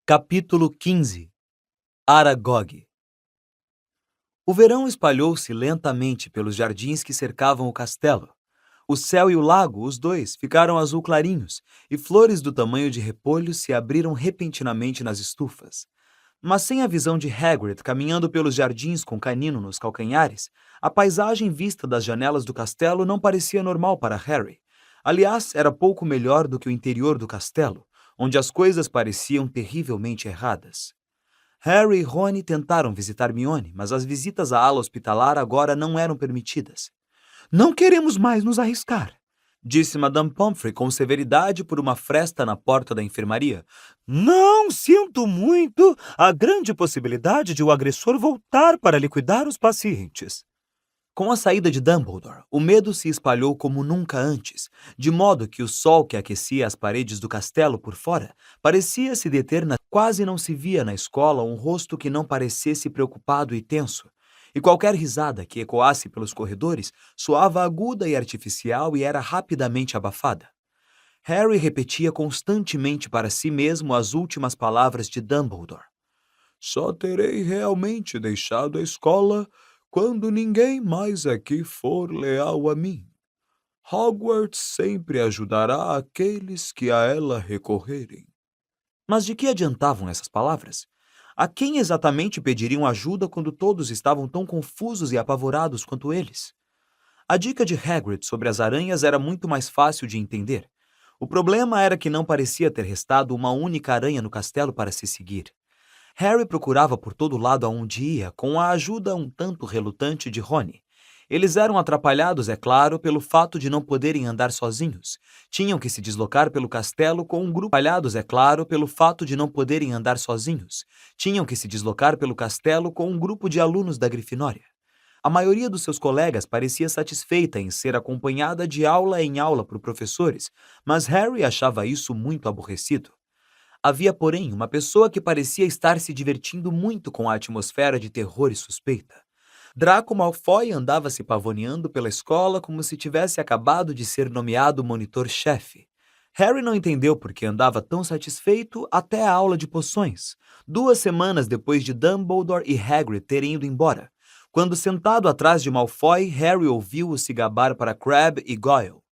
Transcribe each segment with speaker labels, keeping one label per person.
Speaker 1: Capítulo 15. Aragog. O verão espalhou-se lentamente pelos jardins que cercavam o castelo. O céu e o lago, os dois, ficaram azul clarinhos, e flores do tamanho de repolhos se abriram repentinamente nas estufas. Mas sem a visão de Hagrid caminhando pelos jardins com Canino nos calcanhares, a paisagem vista das janelas do castelo não parecia normal para Harry. Aliás, era pouco melhor do que o interior do castelo, onde as coisas pareciam terrivelmente erradas. Harry e Rony tentaram visitar Hermione, mas as visitas à ala hospitalar agora não eram permitidas. "Não queremos mais nos arriscar", disse Madame Pomfrey com severidade por uma fresta na porta da enfermaria. "Não sinto muito a grande possibilidade de o agressor voltar para liquidar os pacientes." Com a saída de Dumbledore, o medo se espalhou como nunca antes, de modo que o sol que aquecia as paredes do castelo por fora parecia se deter quase não se via na escola um rosto que não parecesse preocupado e tenso, e qualquer risada que ecoasse pelos corredores soava aguda e artificial e era rapidamente abafada. Harry repetia constantemente para si mesmo as últimas palavras de Dumbledore. "Só terei realmente deixado a escola quando ninguém mais aqui for leal a mim. Hogwarts sempre ajudará aqueles que a ela recorrerem." Mas de que adiantavam essas palavras? A quem exatamente pediriam ajuda quando todos estavam tão confusos e apavorados quanto eles? A dica de Hagrid sobre as aranhas era muito mais fácil de entender. O problema era que não parecia ter restado uma única aranha no castelo para se seguir. Harry procurava por todo lado aonde ia, com a ajuda um tanto relutante de Rony. Eles eram atrapalhados, é claro, pelo fato de não poderem andar sozinhos. Tinham que se deslocar pelo castelo com um grupo. Atrapalhados, é claro, pelo fato de não poderem andar sozinhos. Tinham que se deslocar pelo castelo com um grupo de alunos da Grifinória. A maioria dos seus colegas parecia satisfeita em ser acompanhada de aula em aula por professores, mas Harry achava isso muito aborrecido. Havia, porém, uma pessoa que parecia estar se divertindo muito com a atmosfera de terror e suspeita. Draco Malfoy andava se pavoneando pela escola como se tivesse acabado de ser nomeado monitor-chefe. Harry não entendeu por que andava tão satisfeito até a aula de poções, 2 semanas depois de Dumbledore e Hagrid terem ido embora. Quando sentado atrás de Malfoy, Harry ouviu-o se gabar para Crabbe e Goyle.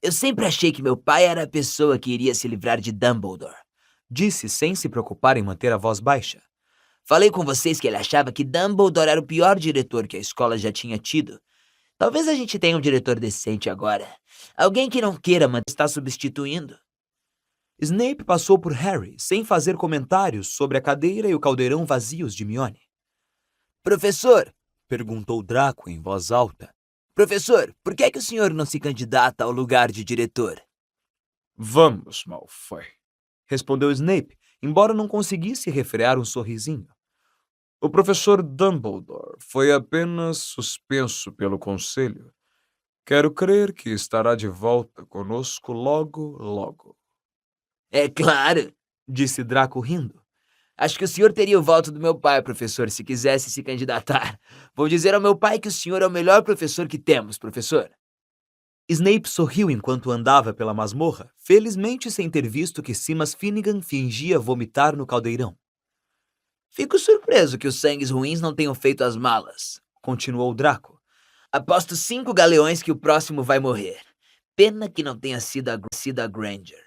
Speaker 2: "Eu sempre achei que meu pai era a pessoa que iria se livrar de Dumbledore",
Speaker 1: disse sem se preocupar em manter a voz baixa.
Speaker 2: "Falei com vocês que ele achava que Dumbledore era o pior diretor que a escola já tinha tido. Talvez a gente tenha um diretor decente agora. Alguém que não queira manter está substituindo."
Speaker 1: Snape passou por Harry, sem fazer comentários sobre a cadeira e o caldeirão vazios de Hermione.
Speaker 2: "Professor",
Speaker 1: perguntou Draco em voz alta.
Speaker 2: "Professor, por que é que o senhor não se candidata ao lugar de diretor?"
Speaker 3: "Vamos, Malfoy",
Speaker 1: respondeu Snape, embora não conseguisse refrear um sorrisinho.
Speaker 3: "O professor Dumbledore foi apenas suspenso pelo conselho. Quero crer que estará de volta conosco logo, logo."
Speaker 2: "É claro",
Speaker 1: disse Draco rindo.
Speaker 2: "Acho que o senhor teria o voto do meu pai, professor, se quisesse se candidatar. Vou dizer ao meu pai que o senhor é o melhor professor que temos, professor."
Speaker 1: Snape sorriu enquanto andava pela masmorra, felizmente sem ter visto que Simas Finnegan fingia vomitar no caldeirão.
Speaker 2: "Fico surpreso que os sangues ruins não tenham feito as malas",
Speaker 1: continuou Draco.
Speaker 2: "Aposto 5 galeões que o próximo vai morrer. Pena que não tenha sido a Granger."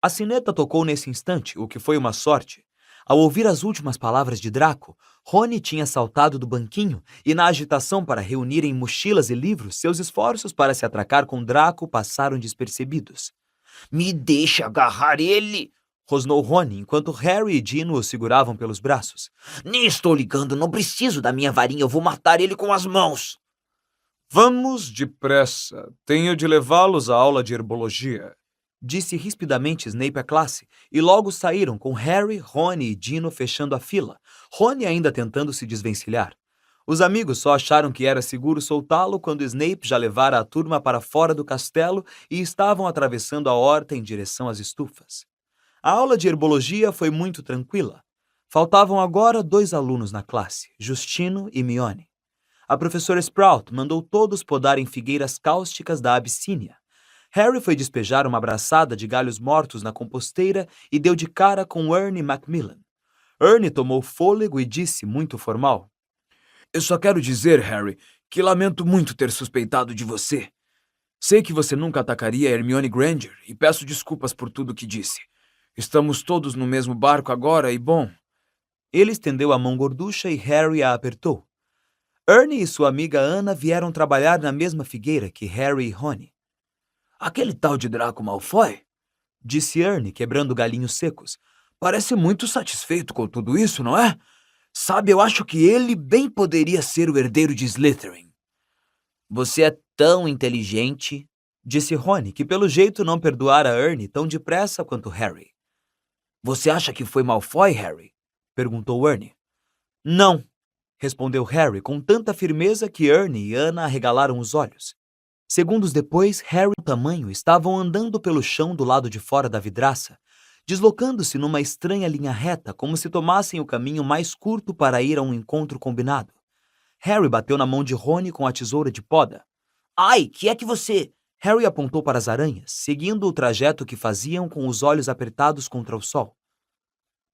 Speaker 1: A sineta tocou nesse instante, o que foi uma sorte. Ao ouvir as últimas palavras de Draco, Rony tinha saltado do banquinho e, na agitação para reunirem mochilas e livros, seus esforços para se atracar com Draco passaram despercebidos.
Speaker 2: "Me deixa agarrar ele!"
Speaker 1: rosnou Rony, enquanto Harry e Dino o seguravam pelos braços.
Speaker 2: "Nem estou ligando, não preciso da minha varinha, eu vou matar ele com as mãos."
Speaker 3: "Vamos depressa, tenho de levá-los à aula de herbologia",
Speaker 1: disse rispidamente Snape à classe, e logo saíram com Harry, Rony e Dino fechando a fila, Rony ainda tentando se desvencilhar. Os amigos só acharam que era seguro soltá-lo quando Snape já levara a turma para fora do castelo e estavam atravessando a horta em direção às estufas. A aula de herbologia foi muito tranquila. Faltavam agora 2 alunos na classe, Justino e Hermione. A professora Sprout mandou todos podarem figueiras cáusticas da Abissínia. Harry foi despejar uma braçada de galhos mortos na composteira e deu de cara com Ernie Macmillan. Ernie tomou fôlego e disse, muito formal:
Speaker 3: Eu só quero dizer, Harry, que lamento muito ter suspeitado de você. Sei que você nunca atacaria Hermione Granger e peço desculpas por tudo que disse. Estamos todos no mesmo barco agora e, bom...
Speaker 1: Ele estendeu a mão gorducha e Harry a apertou. Ernie e sua amiga Anna vieram trabalhar na mesma figueira que Harry e Rony.
Speaker 3: Aquele tal de Draco Malfoy,
Speaker 1: disse Ernie, quebrando galinhos secos,
Speaker 3: parece muito satisfeito com tudo isso, não é? Sabe, eu acho que ele bem poderia ser o herdeiro de Slytherin.
Speaker 2: Você é tão inteligente,
Speaker 1: disse Rony, que pelo jeito não perdoara Ernie tão depressa quanto Harry.
Speaker 3: Você acha que foi Malfoy, Harry?
Speaker 1: Perguntou Ernie. Não, respondeu Harry com tanta firmeza que Ernie e Anna arregalaram os olhos. Segundos depois, Harry e o tamanho estavam andando pelo chão do lado de fora da vidraça, deslocando-se numa estranha linha reta, como se tomassem o caminho mais curto para ir a um encontro combinado. Harry bateu na mão de Rony com a tesoura de poda.
Speaker 2: Ai, que é que você...
Speaker 1: Harry apontou para as aranhas, seguindo o trajeto que faziam com os olhos apertados contra o sol.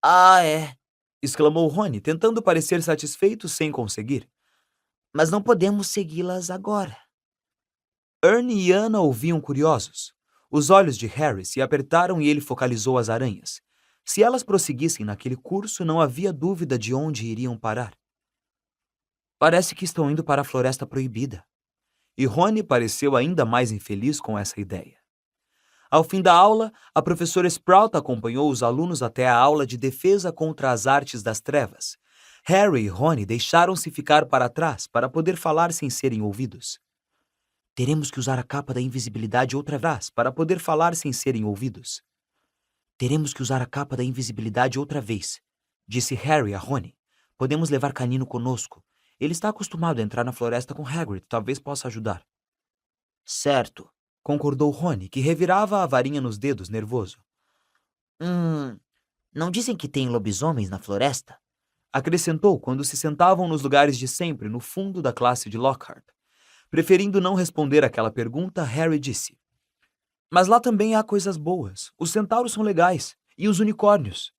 Speaker 2: Ah, é...
Speaker 1: exclamou Rony, tentando parecer satisfeito sem conseguir.
Speaker 2: Mas não podemos segui-las agora.
Speaker 1: Ernie e Anna ouviam curiosos. Os olhos de Harry se apertaram e ele focalizou as aranhas. Se elas prosseguissem naquele curso, não havia dúvida de onde iriam parar. Parece que estão indo para a Floresta Proibida. E Rony pareceu ainda mais infeliz com essa ideia. Ao fim da aula, a professora Sprout acompanhou os alunos até a aula de defesa contra as artes das trevas. Harry e Rony deixaram-se ficar para trás para poder falar sem serem ouvidos. Teremos que usar a capa da invisibilidade outra vez para poder falar sem serem ouvidos. Teremos que usar a capa da invisibilidade outra vez, disse Harry a Rony. Podemos levar Canino conosco. Ele está acostumado a entrar na floresta com Hagrid, talvez possa ajudar.
Speaker 2: Certo,
Speaker 1: concordou Rony, que revirava a varinha nos dedos, nervoso.
Speaker 2: Não dizem que tem lobisomens na floresta?
Speaker 1: Acrescentou quando se sentavam nos lugares de sempre, no fundo da classe de Lockhart. Preferindo não responder aquela pergunta, Harry disse: Mas lá também há coisas boas. Os centauros são legais. E os unicórnios.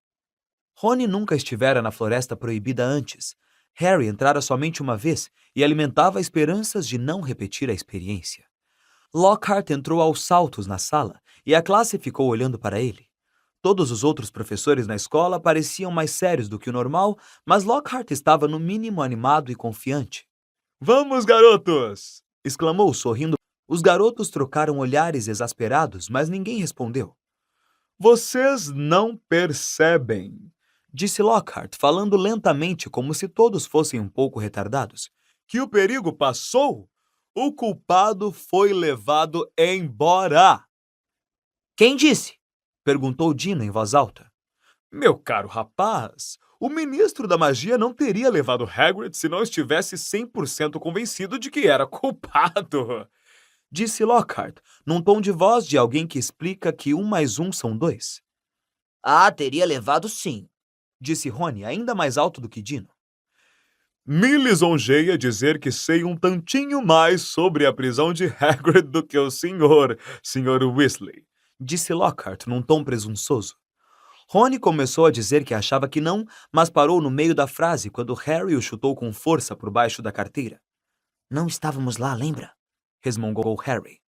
Speaker 1: Rony nunca estivera na Floresta Proibida antes. Harry entrara somente uma vez e alimentava esperanças de não repetir a experiência. Lockhart entrou aos saltos na sala e a classe ficou olhando para ele. Todos os outros professores na escola pareciam mais sérios do que o normal, mas Lockhart estava no mínimo animado e confiante. Vamos, garotos! Exclamou, sorrindo. Os garotos trocaram olhares exasperados, mas ninguém respondeu. Vocês não percebem, disse Lockhart, falando lentamente como se todos fossem um pouco retardados, que o perigo passou? O culpado foi levado embora.
Speaker 2: Quem disse?
Speaker 1: Perguntou Dino em voz alta. Meu caro rapaz, o ministro da magia não teria levado Hagrid se não estivesse 100% convencido de que era culpado, disse Lockhart, num tom de voz de alguém que explica que 1 mais 1 são 2.
Speaker 2: Ah, teria levado sim,
Speaker 1: disse Rony, ainda mais alto do que Dino. Me lisonjeia dizer que sei um tantinho mais sobre a prisão de Hagrid do que o senhor Weasley, disse Lockhart num tom presunçoso. Rony começou a dizer que achava que não, mas parou no meio da frase quando Harry o chutou com força por baixo da carteira.
Speaker 2: Não estávamos lá, lembra?
Speaker 1: Resmungou Harry.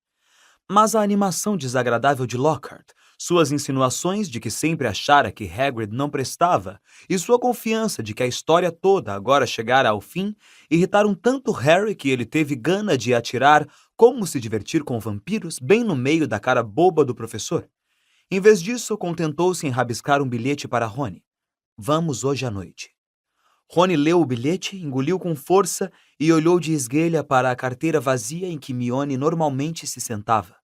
Speaker 1: Mas a animação desagradável de Lockhart, suas insinuações de que sempre achara que Hagrid não prestava e sua confiança de que a história toda agora chegara ao fim irritaram tanto Harry que ele teve gana de atirar como se divertir com vampiros bem no meio da cara boba do professor. Em vez disso, contentou-se em rabiscar um bilhete para Rony. Vamos hoje à noite. Rony leu o bilhete, engoliu com força e olhou de esguelha para a carteira vazia em que Hermione normalmente se sentava.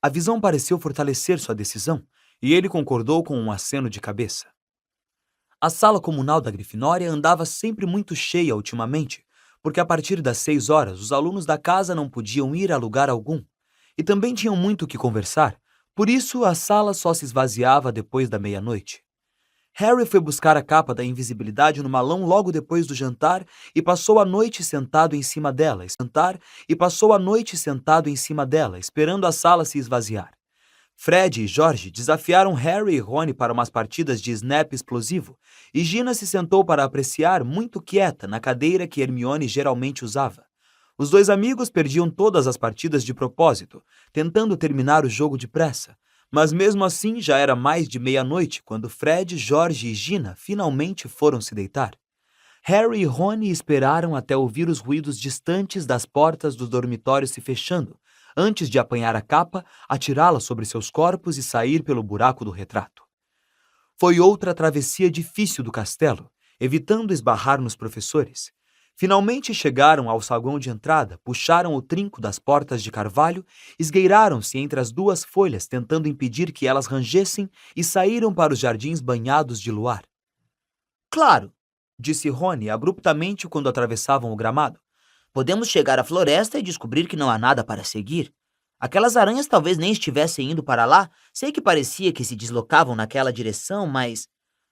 Speaker 1: A visão pareceu fortalecer sua decisão, e ele concordou com um aceno de cabeça. A sala comunal da Grifinória andava sempre muito cheia ultimamente, porque a partir das 6 horas os alunos da casa não podiam ir a lugar algum, e também tinham muito o que conversar, por isso a sala só se esvaziava depois da meia-noite. Harry foi buscar a capa da invisibilidade no malão logo depois do jantar e passou a noite sentado em cima dela, esperando a sala se esvaziar. Fred e George desafiaram Harry e Rony para umas partidas de snap explosivo, e Gina se sentou para apreciar, muito quieta, na cadeira que Hermione geralmente usava. Os dois amigos perdiam todas as partidas de propósito, tentando terminar o jogo depressa, mas mesmo assim já era mais de meia-noite quando Fred, George e Gina finalmente foram se deitar. Harry e Rony esperaram até ouvir os ruídos distantes das portas dos dormitórios se fechando, antes de apanhar a capa, atirá-la sobre seus corpos e sair pelo buraco do retrato. Foi outra travessia difícil do castelo, evitando esbarrar nos professores. Finalmente chegaram ao saguão de entrada, puxaram o trinco das portas de carvalho, esgueiraram-se entre as duas folhas tentando impedir que elas rangessem e saíram para os jardins banhados de luar.
Speaker 2: Claro,
Speaker 1: Disse Rony abruptamente quando atravessavam o gramado.
Speaker 2: podemos chegar à floresta e descobrir que não há nada para seguir. Aquelas aranhas talvez nem estivessem indo para lá. Sei que parecia que se deslocavam naquela direção, mas...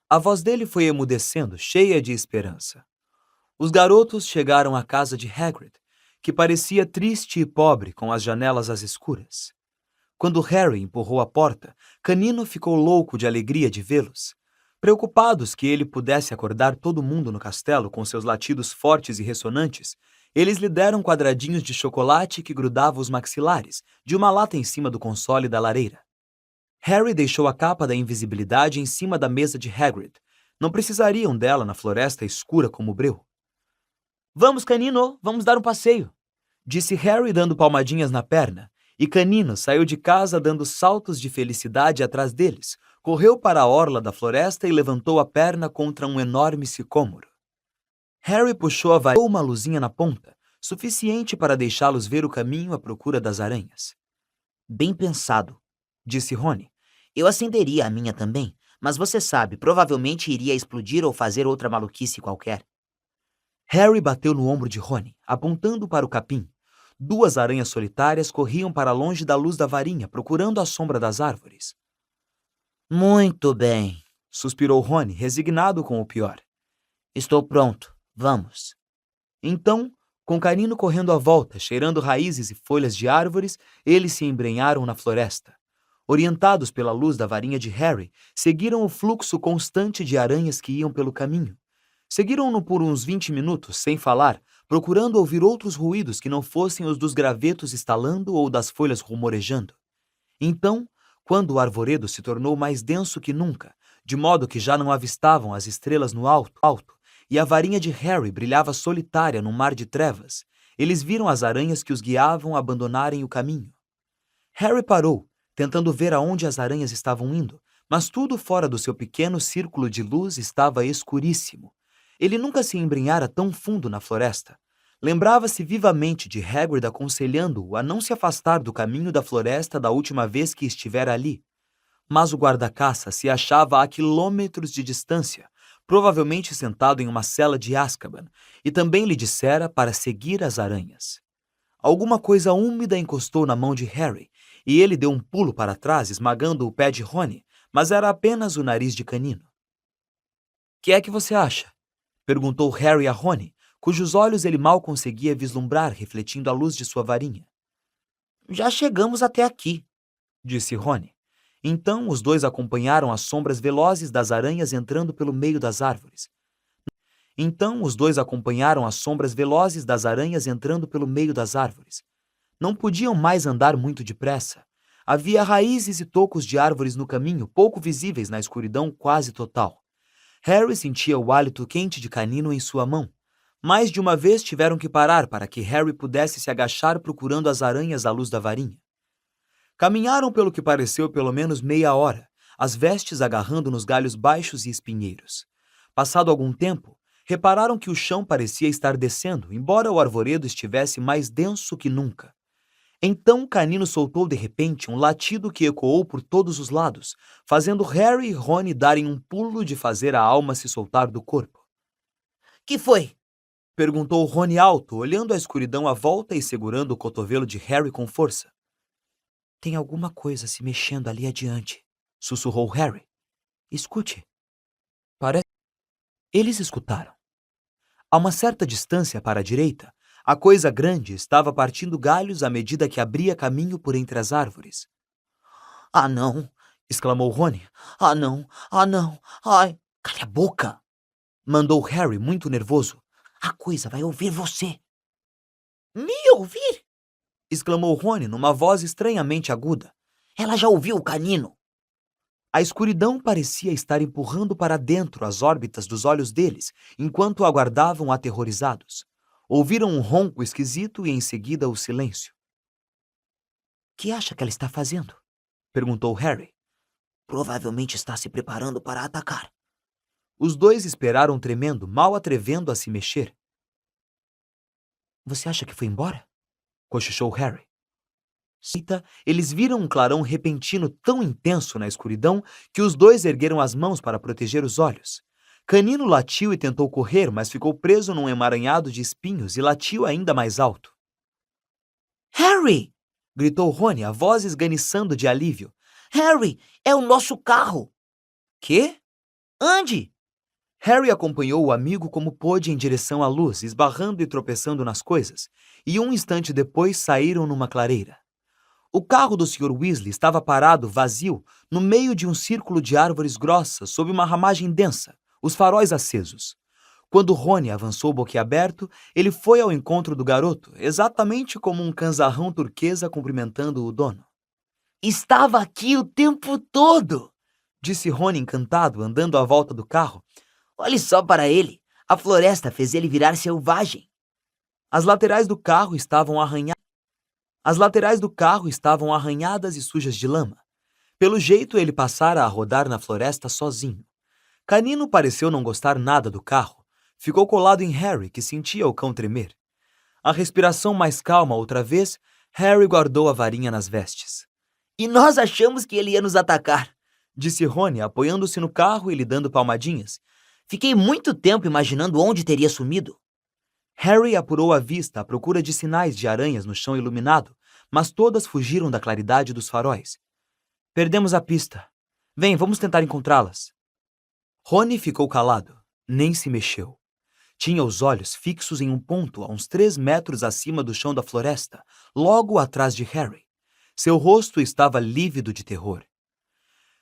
Speaker 1: A voz dele foi emudecendo, cheia de esperança. Os garotos chegaram à casa de Hagrid, que parecia triste e pobre com as janelas às escuras. Quando Harry empurrou a porta, Canino ficou louco de alegria de vê-los. Preocupados que ele pudesse acordar todo mundo no castelo com seus latidos fortes e ressonantes, eles lhe deram quadradinhos de chocolate que grudavam os maxilares, de uma lata em cima do console da lareira. Harry deixou a capa da invisibilidade em cima da mesa de Hagrid. Não precisariam dela na floresta escura como o breu.
Speaker 2: Vamos, Canino, vamos dar um passeio.
Speaker 1: Disse Harry dando palmadinhas na perna, e Canino saiu de casa dando saltos de felicidade atrás deles, correu para a orla da floresta e levantou a perna contra um enorme sicômoro. Harry puxou a varinha uma luzinha na ponta, suficiente para deixá-los ver o caminho à procura das aranhas.
Speaker 2: Bem pensado,
Speaker 1: Disse Rony.
Speaker 2: Eu acenderia a minha também, mas você sabe, provavelmente iria explodir ou fazer outra maluquice qualquer.
Speaker 1: Harry bateu no ombro de Rony, apontando para o capim. Duas aranhas solitárias corriam para longe da luz da varinha, procurando a sombra das árvores.
Speaker 2: Muito bem,
Speaker 1: Suspirou Rony, resignado com o pior.
Speaker 2: estou pronto. Vamos.
Speaker 1: Então, com Canino correndo à volta, cheirando raízes e folhas de árvores, eles se embrenharam na floresta. Orientados pela luz da varinha de Harry, seguiram o fluxo constante de aranhas que iam pelo caminho. Seguiram-no por uns 20 minutos, sem falar, procurando ouvir outros ruídos que não fossem os dos gravetos estalando ou das folhas rumorejando. Então, quando o arvoredo se tornou mais denso que nunca, de modo que já não avistavam as estrelas no alto, e a varinha de Harry brilhava solitária num mar de trevas, eles viram as aranhas que os guiavam abandonarem o caminho. Harry parou, tentando ver aonde as aranhas estavam indo, mas tudo fora do seu pequeno círculo de luz estava escuríssimo. Ele nunca se embrenhara tão fundo na floresta. Lembrava-se vivamente de Hagrid aconselhando-o a não se afastar do caminho da floresta da última vez que estivera ali. Mas o guarda-caça se achava a quilômetros de distância, provavelmente sentado em uma cela de Azkaban, e também lhe dissera para seguir as aranhas. Alguma coisa úmida encostou na mão de Harry, e ele deu um pulo para trás, esmagando o pé de Rony, mas era apenas o nariz de Canino. Que é que você acha? Perguntou Harry a Rony, cujos olhos ele mal conseguia vislumbrar refletindo a luz de sua varinha.
Speaker 2: Já chegamos até aqui.
Speaker 1: Disse Rony. Então os dois acompanharam as sombras velozes das aranhas entrando pelo meio das árvores. Não podiam mais andar muito depressa. Havia raízes e tocos de árvores no caminho, pouco visíveis na escuridão quase total. Harry sentia o hálito quente de Canino em sua mão. Mais de uma vez tiveram que parar para que Harry pudesse se agachar procurando as aranhas à luz da varinha. Caminharam pelo que pareceu pelo menos meia hora, as vestes agarrando nos galhos baixos e espinheiros. Passado algum tempo, repararam que o chão parecia estar descendo, embora o arvoredo estivesse mais denso que nunca. Então Canino soltou de repente um latido que ecoou por todos os lados, fazendo Harry e Rony darem um pulo de fazer a alma se soltar do corpo.
Speaker 2: Que foi?
Speaker 1: Perguntou Rony alto, olhando a escuridão à volta e segurando o cotovelo de Harry com força. Tem alguma coisa se mexendo ali adiante, sussurrou Harry. Escute. Eles escutaram. A uma certa distância para a direita, a coisa grande estava partindo galhos à medida que abria caminho por entre as árvores.
Speaker 2: Ah, não!
Speaker 1: Exclamou Rony.
Speaker 2: Ah, não! Ah, não! Ai!
Speaker 1: Cale a boca! Mandou Harry, muito nervoso.
Speaker 2: A coisa vai ouvir você. Me ouvir?
Speaker 1: Exclamou Rony numa voz estranhamente aguda.
Speaker 2: Ela já ouviu o canino.
Speaker 1: A escuridão parecia estar empurrando para dentro as órbitas dos olhos deles, enquanto aguardavam aterrorizados. Ouviram um ronco esquisito e em seguida o silêncio.
Speaker 2: Que acha que ela está fazendo?
Speaker 1: Perguntou Harry.
Speaker 2: Provavelmente está se preparando para atacar.
Speaker 1: Os dois esperaram tremendo, mal atrevendo a se mexer.
Speaker 2: Você acha que foi embora?
Speaker 1: Cochichou Harry. Eles viram um clarão repentino tão intenso na escuridão que os dois ergueram as mãos para proteger os olhos. Canino latiu e tentou correr, mas ficou preso num emaranhado de espinhos e latiu ainda mais alto.
Speaker 2: Harry!
Speaker 1: Gritou Rony, a voz esganiçando de alívio.
Speaker 2: Harry, é o nosso carro!
Speaker 1: Quê?
Speaker 2: Ande!
Speaker 1: Harry acompanhou o amigo como pôde em direção à luz, esbarrando e tropeçando nas coisas, e um instante depois saíram numa clareira. O carro do Sr. Weasley estava parado, vazio, no meio de um círculo de árvores grossas, sob uma ramagem densa, os faróis acesos. Quando Rony avançou boquiaberto, ele foi ao encontro do garoto, exatamente como um canzarrão turquesa cumprimentando o dono.
Speaker 2: Estava aqui o tempo todo!
Speaker 1: Disse Rony encantado, andando à volta do carro.
Speaker 2: Olhe só para ele. A floresta fez ele virar selvagem.
Speaker 1: As laterais do carro estavam arranhadas e sujas de lama. Pelo jeito, ele passara a rodar na floresta sozinho. Canino pareceu não gostar nada do carro. Ficou colado em Harry, que sentia o cão tremer. A respiração mais calma outra vez, Harry guardou a varinha nas vestes.
Speaker 2: E nós achamos que ele ia nos atacar,
Speaker 1: disse Rony, apoiando-se no carro e lhe dando palmadinhas.
Speaker 2: Fiquei muito tempo imaginando onde teria sumido.
Speaker 1: Harry apurou a vista à procura de sinais de aranhas no chão iluminado, mas todas fugiram da claridade dos faróis. Perdemos a pista. Vem, vamos tentar encontrá-las. Rony ficou calado, nem se mexeu. Tinha os olhos fixos em um ponto a uns 3 metros acima do chão da floresta, logo atrás de Harry. Seu rosto estava lívido de terror.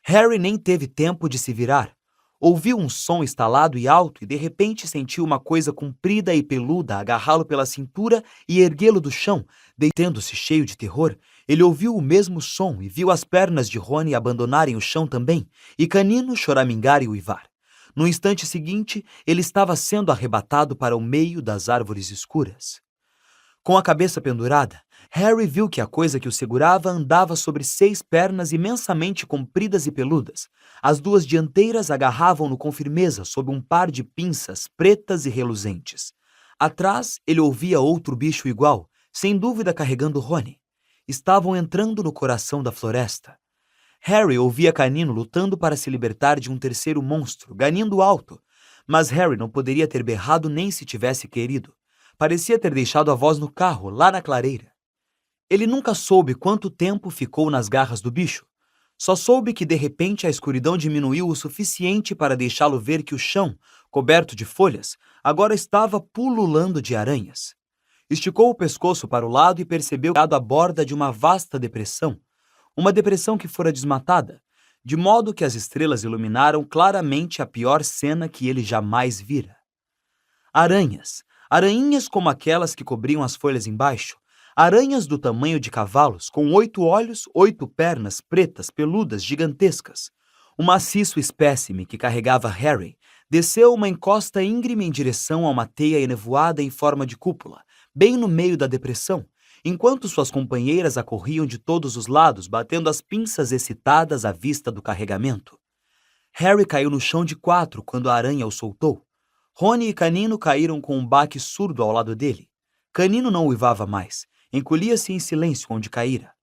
Speaker 1: Harry nem teve tempo de se virar. Ouviu um som estalado e alto e de repente sentiu uma coisa comprida e peluda agarrá-lo pela cintura e erguê-lo do chão. Deitando-se cheio de terror, ele ouviu o mesmo som e viu as pernas de Rony abandonarem o chão também e Canino choramingar e uivar. No instante seguinte, ele estava sendo arrebatado para o meio das árvores escuras. Com a cabeça pendurada, Harry viu que a coisa que o segurava andava sobre 6 pernas imensamente compridas e peludas. As 2 dianteiras agarravam-no com firmeza sob um par de pinças pretas e reluzentes. Atrás, ele ouvia outro bicho igual, sem dúvida carregando Rony. Estavam entrando no coração da floresta. Harry ouvia Canino lutando para se libertar de um terceiro monstro, ganindo alto. Mas Harry não poderia ter berrado nem se tivesse querido. Parecia ter deixado a voz no carro, lá na clareira. Ele nunca soube quanto tempo ficou nas garras do bicho. Só soube que de repente a escuridão diminuiu o suficiente para deixá-lo ver que o chão, coberto de folhas, agora estava pululando de aranhas. Esticou o pescoço para o lado e percebeu à borda de uma vasta depressão. Uma depressão que fora desmatada, de modo que as estrelas iluminaram claramente a pior cena que ele jamais vira. Aranhas, aranhinhas como aquelas que cobriam as folhas embaixo, aranhas do tamanho de cavalos, com 8 olhos, 8 pernas pretas, peludas, gigantescas. O maciço espécime que carregava Harry desceu uma encosta íngreme em direção a uma teia enevoada em forma de cúpula, bem no meio da depressão, enquanto suas companheiras a corriam de todos os lados, batendo as pinças excitadas à vista do carregamento. Harry caiu no chão de 4 quando a aranha o soltou. Rony e Canino caíram com um baque surdo ao lado dele. Canino não uivava mais. Encolhia-se em silêncio onde caíra.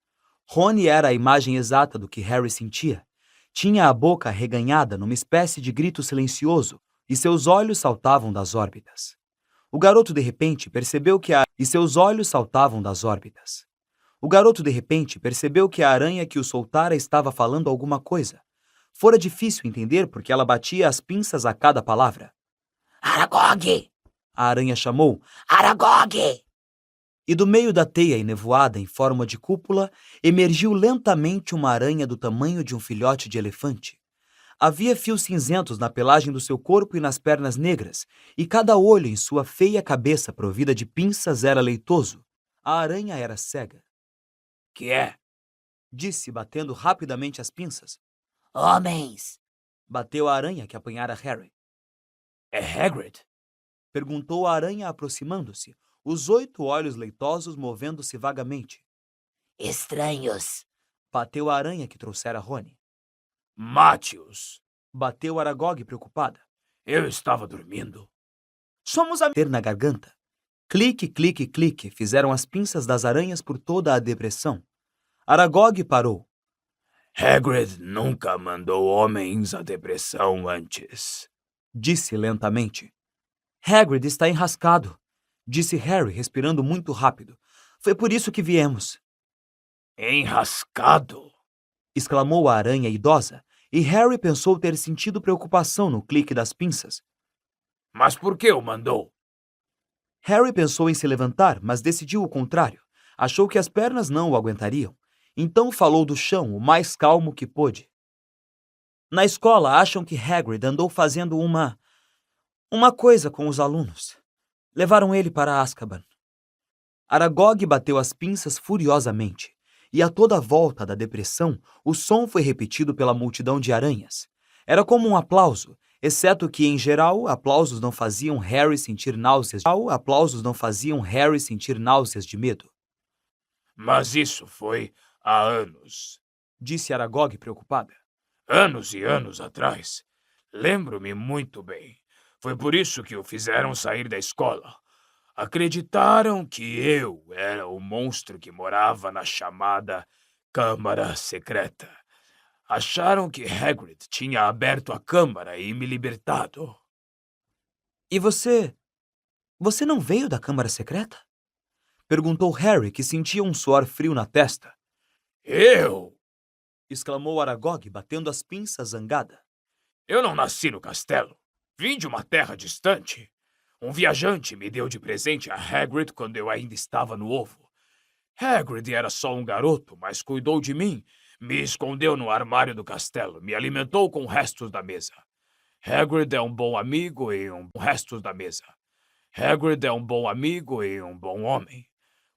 Speaker 1: Rony era a imagem exata do que Harry sentia. Tinha a boca arreganhada numa espécie de grito silencioso e seus olhos saltavam das órbitas. O garoto de repente percebeu que a aranha que o soltara estava falando alguma coisa. Fora difícil entender porque ela batia as pinças a cada palavra.
Speaker 2: Aragog!
Speaker 1: A aranha chamou,
Speaker 2: Aragog!
Speaker 1: e do meio da teia enevoada em forma de cúpula emergiu lentamente uma aranha do tamanho de um filhote de elefante. Havia fios cinzentos na pelagem do seu corpo e nas pernas negras, e cada olho em sua feia cabeça provida de pinças era leitoso. A aranha era cega.
Speaker 3: Que é?
Speaker 1: Disse, batendo rapidamente as pinças.
Speaker 2: Homens!
Speaker 1: Bateu a aranha que apanhara Harry.
Speaker 3: É Hagrid?
Speaker 1: Perguntou a aranha aproximando-se, os 8 olhos leitosos movendo-se vagamente.
Speaker 2: Estranhos!
Speaker 1: Bateu a aranha que trouxera Rony.
Speaker 3: Mate-os.
Speaker 1: Bateu Aragog preocupada.
Speaker 3: Eu estava dormindo.
Speaker 1: Somos a ter na garganta. Clique, clique, clique fizeram as pinças das aranhas por toda a depressão. Aragog parou.
Speaker 3: Hagrid nunca mandou homens à depressão antes.
Speaker 1: Disse lentamente. Hagrid está enrascado, disse Harry, respirando muito rápido. Foi por isso que viemos.
Speaker 3: Enrascado?
Speaker 1: Exclamou a aranha idosa, e Harry pensou ter sentido preocupação no clique das pinças.
Speaker 3: Mas por que o mandou?
Speaker 1: Harry pensou em se levantar, mas decidiu o contrário. Achou que as pernas não o aguentariam. Então falou do chão o mais calmo que pôde. Na escola, acham que Hagrid andou fazendo uma coisa com os alunos. Levaram ele para Azkaban. Aragog bateu as pinças furiosamente, e a toda a volta da depressão, o som foi repetido pela multidão de aranhas. Era como um aplauso, exceto que, em geral, aplausos não faziam Harry sentir náuseas. De medo.
Speaker 3: Mas isso foi há anos.
Speaker 1: Disse Aragog preocupada.
Speaker 3: Anos e anos atrás. Lembro-me muito bem. Foi por isso que o fizeram sair da escola. Acreditaram que eu era o monstro que morava na chamada Câmara Secreta. Acharam que Hagrid tinha aberto a câmara e me libertado.
Speaker 1: E você não veio da Câmara Secreta? Perguntou Harry, que sentia um suor frio na testa.
Speaker 3: Eu?
Speaker 1: Exclamou Aragog, batendo as pinças zangada.
Speaker 3: Eu não nasci no castelo. Vim de uma terra distante. Um viajante me deu de presente a Hagrid quando eu ainda estava no ovo. Hagrid era só um garoto, mas cuidou de mim, me escondeu no armário do castelo, me alimentou com restos da mesa. Hagrid é um bom amigo e restos da mesa. Hagrid é um bom amigo e um bom homem.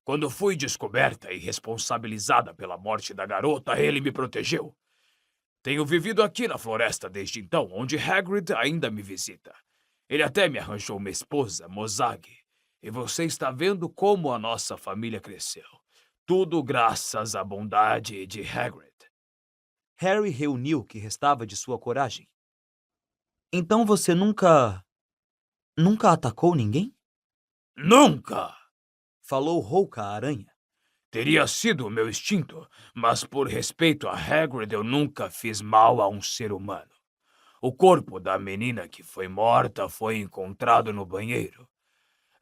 Speaker 3: Quando fui descoberta e responsabilizada pela morte da garota, ele me protegeu. Tenho vivido aqui na floresta desde então, onde Hagrid ainda me visita. Ele até me arranjou uma esposa, Mozag. E você está vendo como a nossa família cresceu. Tudo graças à bondade de Hagrid.
Speaker 1: Harry reuniu o que restava de sua coragem. Então você nunca atacou ninguém?
Speaker 3: Nunca!
Speaker 1: Falou rouca a aranha.
Speaker 3: Teria sido o meu instinto, mas por respeito a Hagrid eu nunca fiz mal a um ser humano. O corpo da menina que foi morta foi encontrado no banheiro.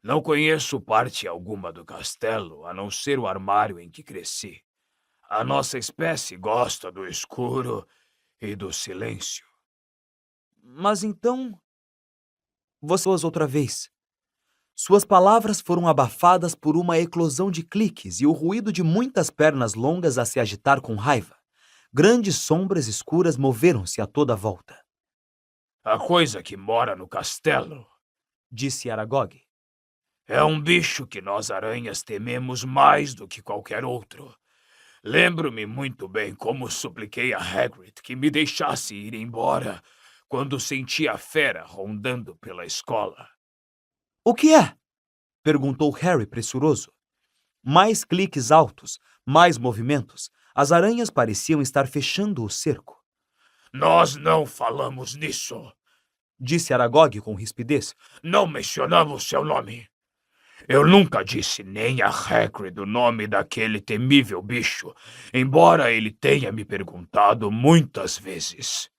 Speaker 3: Não conheço parte alguma do castelo, a não ser o armário em que cresci. A nossa espécie gosta do escuro e do silêncio.
Speaker 1: Mas então... Você outra vez. Suas palavras foram abafadas por uma eclosão de cliques e o ruído de muitas pernas longas a se agitar com raiva. Grandes sombras escuras moveram-se a toda volta.
Speaker 3: A coisa que mora no castelo,
Speaker 1: disse Aragog,
Speaker 3: é um bicho que nós aranhas tememos mais do que qualquer outro. Lembro-me muito bem como supliquei a Hagrid que me deixasse ir embora quando senti a fera rondando pela escola.
Speaker 1: O que é? Perguntou Harry pressuroso. Mais cliques altos, mais movimentos. As aranhas pareciam estar fechando o cerco.
Speaker 3: Nós não falamos nisso,
Speaker 1: disse Aragog com rispidez.
Speaker 3: Não mencionamos seu nome. Eu nunca disse nem a Hagrid o nome daquele temível bicho, embora ele tenha me perguntado muitas vezes.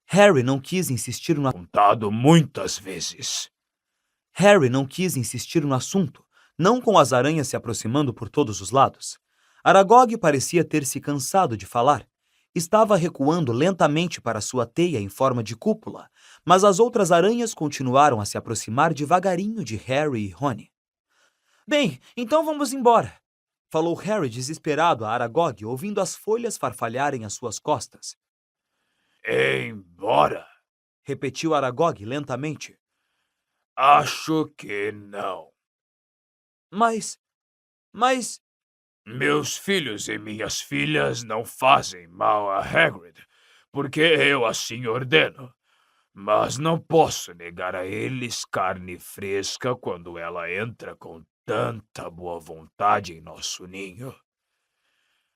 Speaker 1: Harry não quis insistir no Harry não quis insistir no assunto, não com as aranhas se aproximando por todos os lados. Aragog parecia ter se cansado de falar. Estava recuando lentamente para sua teia em forma de cúpula, mas as outras aranhas continuaram a se aproximar devagarinho de Harry e Rony. Bem, então vamos embora, falou Harry desesperado a Aragog, ouvindo as folhas farfalharem às suas costas.
Speaker 3: Embora?
Speaker 1: Repetiu Aragog lentamente.
Speaker 3: Acho que não.
Speaker 1: Mas...
Speaker 3: Meus filhos e minhas filhas não fazem mal a Hagrid, porque eu assim ordeno. Mas não posso negar a eles carne fresca quando ela entra com tanta boa vontade em nosso ninho.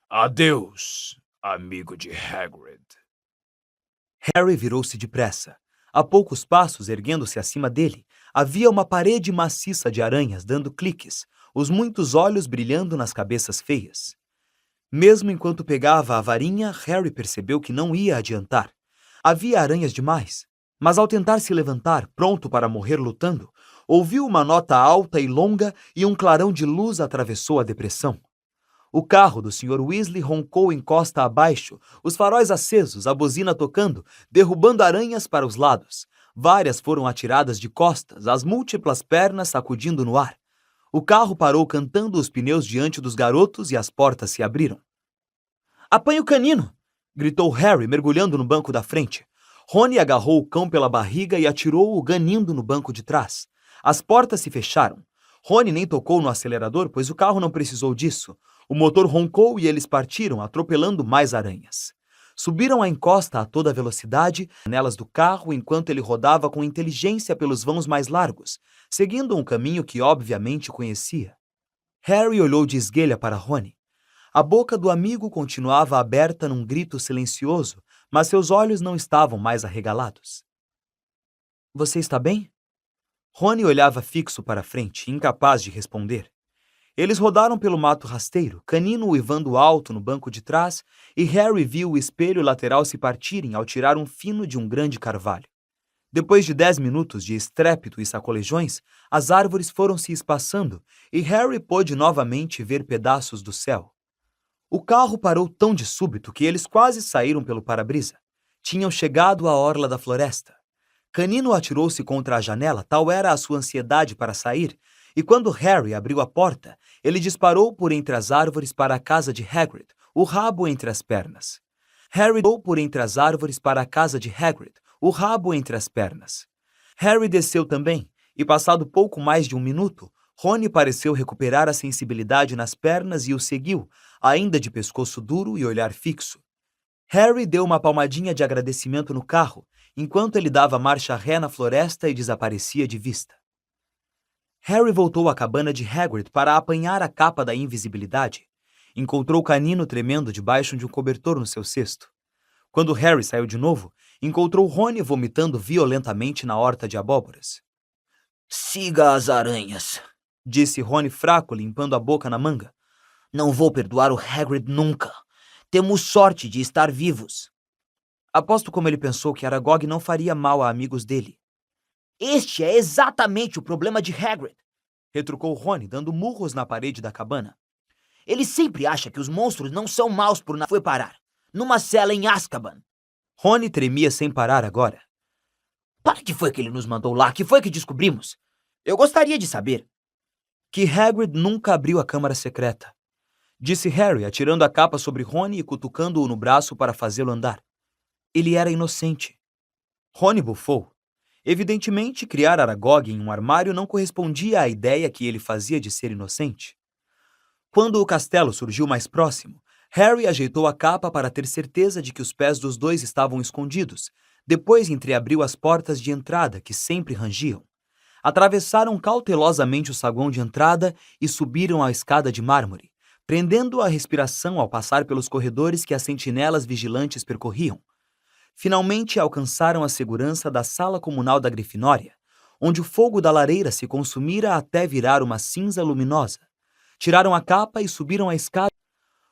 Speaker 3: Adeus, amigo de Hagrid.
Speaker 1: Harry virou-se depressa. A poucos passos, erguendo-se acima dele, havia uma parede maciça de aranhas dando cliques, os muitos olhos brilhando nas cabeças feias. Mesmo enquanto pegava a varinha, Harry percebeu que não ia adiantar. Havia aranhas demais, mas ao tentar se levantar, pronto para morrer lutando, ouviu uma nota alta e longa e um clarão de luz atravessou a depressão. O carro do Sr. Weasley roncou em costa abaixo, os faróis acesos, a buzina tocando, derrubando aranhas para os lados. Várias foram atiradas de costas, as múltiplas pernas sacudindo no ar. O carro parou cantando os pneus diante dos garotos e as portas se abriram. "Apanhe o canino!" gritou Harry, mergulhando no banco da frente. Rony agarrou o cão pela barriga e atirou-o ganindo no banco de trás. As portas se fecharam. Rony nem tocou no acelerador, pois o carro não precisou disso. O motor roncou e eles partiram, atropelando mais aranhas. Subiram a encosta a toda velocidade, nas janelas do carro, enquanto ele rodava com inteligência pelos vãos mais largos, seguindo um caminho que obviamente conhecia. Harry olhou de esguelha para Rony. A boca do amigo continuava aberta num grito silencioso, mas seus olhos não estavam mais arregalados. "Você está bem?" Rony olhava fixo para a frente, incapaz de responder. Eles rodaram pelo mato rasteiro, Canino uivando alto no banco de trás, e Harry viu o espelho lateral se partirem ao tirar um fino de um grande carvalho. Depois de 10 minutos de estrépito e sacolejões, as árvores foram se espaçando e Harry pôde novamente ver pedaços do céu. O carro parou tão de súbito que eles quase saíram pelo para-brisa. Tinham chegado à orla da floresta. Canino atirou-se contra a janela, tal era a sua ansiedade para sair, e quando Harry abriu a porta, ele disparou por entre as árvores para a casa de Hagrid, o rabo entre as pernas. Harry disparou por entre as árvores para a casa de Hagrid, o rabo entre as pernas. Harry desceu também, e passado pouco mais de um minuto, Rony pareceu recuperar a sensibilidade nas pernas e o seguiu, ainda de pescoço duro e olhar fixo. Harry deu uma palmadinha de agradecimento no carro, enquanto ele dava marcha ré na floresta e desaparecia de vista. Harry voltou à cabana de Hagrid para apanhar a capa da invisibilidade. Encontrou Canino tremendo debaixo de um cobertor no seu cesto. Quando Harry saiu de novo, encontrou Rony vomitando violentamente na horta de abóboras.
Speaker 2: "Siga as aranhas",
Speaker 1: disse Rony fraco, limpando a boca na manga.
Speaker 2: "Não vou perdoar o Hagrid nunca. Temos sorte de estar vivos."
Speaker 1: Aposto como ele pensou que Aragog não faria mal a amigos dele.
Speaker 2: "Este é exatamente o problema de Hagrid",
Speaker 1: retrucou Rony, dando murros na parede da cabana.
Speaker 2: "Ele sempre acha que os monstros não são maus por nada. Foi parar numa cela em Azkaban."
Speaker 1: Rony tremia sem parar agora.
Speaker 2: "Para que foi que ele nos mandou lá? Que foi que descobrimos? Eu gostaria de saber."
Speaker 1: Que Hagrid nunca abriu a câmara secreta, disse Harry, atirando a capa sobre Rony e cutucando-o no braço para fazê-lo andar. Ele era inocente. Rony bufou. Evidentemente, criar Aragog em um armário não correspondia à ideia que ele fazia de ser inocente. Quando o castelo surgiu mais próximo, Harry ajeitou a capa para ter certeza de que os pés dos dois estavam escondidos. Depois entreabriu as portas de entrada, que sempre rangiam. Atravessaram cautelosamente o saguão de entrada e subiram a escada de mármore, prendendo a respiração ao passar pelos corredores que as sentinelas vigilantes percorriam. Finalmente alcançaram a segurança da sala comunal da Grifinória, onde o fogo da lareira se consumira até virar uma cinza luminosa. Tiraram a capa e subiram a escada.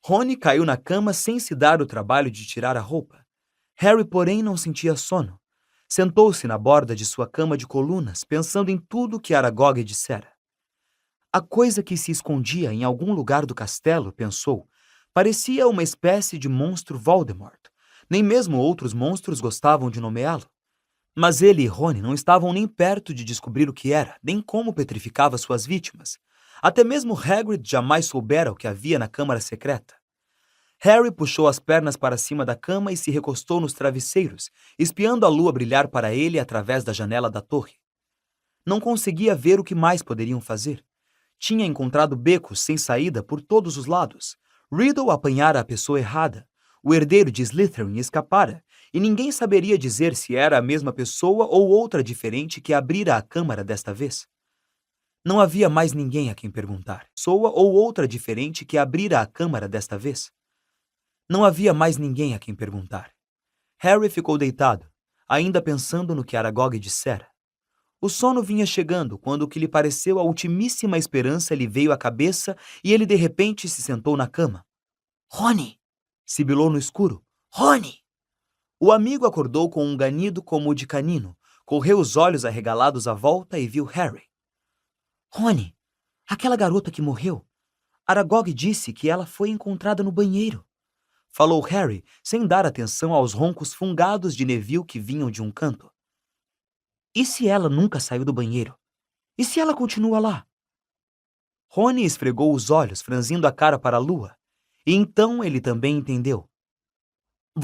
Speaker 1: Rony caiu na cama sem se dar o trabalho de tirar a roupa. Harry, porém, não sentia sono. Sentou-se na borda de sua cama de colunas, pensando em tudo que Aragog dissera. A coisa que se escondia em algum lugar do castelo, pensou, parecia uma espécie de monstro Voldemort. Nem mesmo outros monstros gostavam de nomeá-lo. Mas ele e Rony não estavam nem perto de descobrir o que era, nem como petrificava suas vítimas. Até mesmo Hagrid jamais soubera o que havia na câmara secreta. Harry puxou as pernas para cima da cama e se recostou nos travesseiros, espiando a lua brilhar para ele através da janela da torre. Não conseguia ver o que mais poderiam fazer. Tinha encontrado becos sem saída por todos os lados. Riddle apanhara a pessoa errada. O herdeiro de Slytherin escapara, e ninguém saberia dizer se era a mesma pessoa ou outra diferente que abrira a câmara desta vez. Não havia mais ninguém a quem perguntar. Pessoa ou outra diferente que abrira a câmara desta vez. Não havia mais ninguém a quem perguntar. Harry ficou deitado, ainda pensando no que Aragog dissera. O sono vinha chegando quando o que lhe pareceu a ultimíssima esperança lhe veio à cabeça e ele de repente se sentou na cama.
Speaker 2: Rony!
Speaker 1: Sibilou no escuro.
Speaker 2: Rony!
Speaker 1: O amigo acordou com um ganido como o de canino, correu os olhos arregalados à volta e viu Harry.
Speaker 2: Rony, aquela garota que morreu.
Speaker 1: Aragog disse que ela foi encontrada no banheiro. Falou Harry, sem dar atenção aos roncos fungados de Neville que vinham de um canto.
Speaker 2: E se ela nunca saiu do banheiro? E se ela continua lá?
Speaker 1: Rony esfregou os olhos, franzindo a cara para a lua. E então ele também entendeu.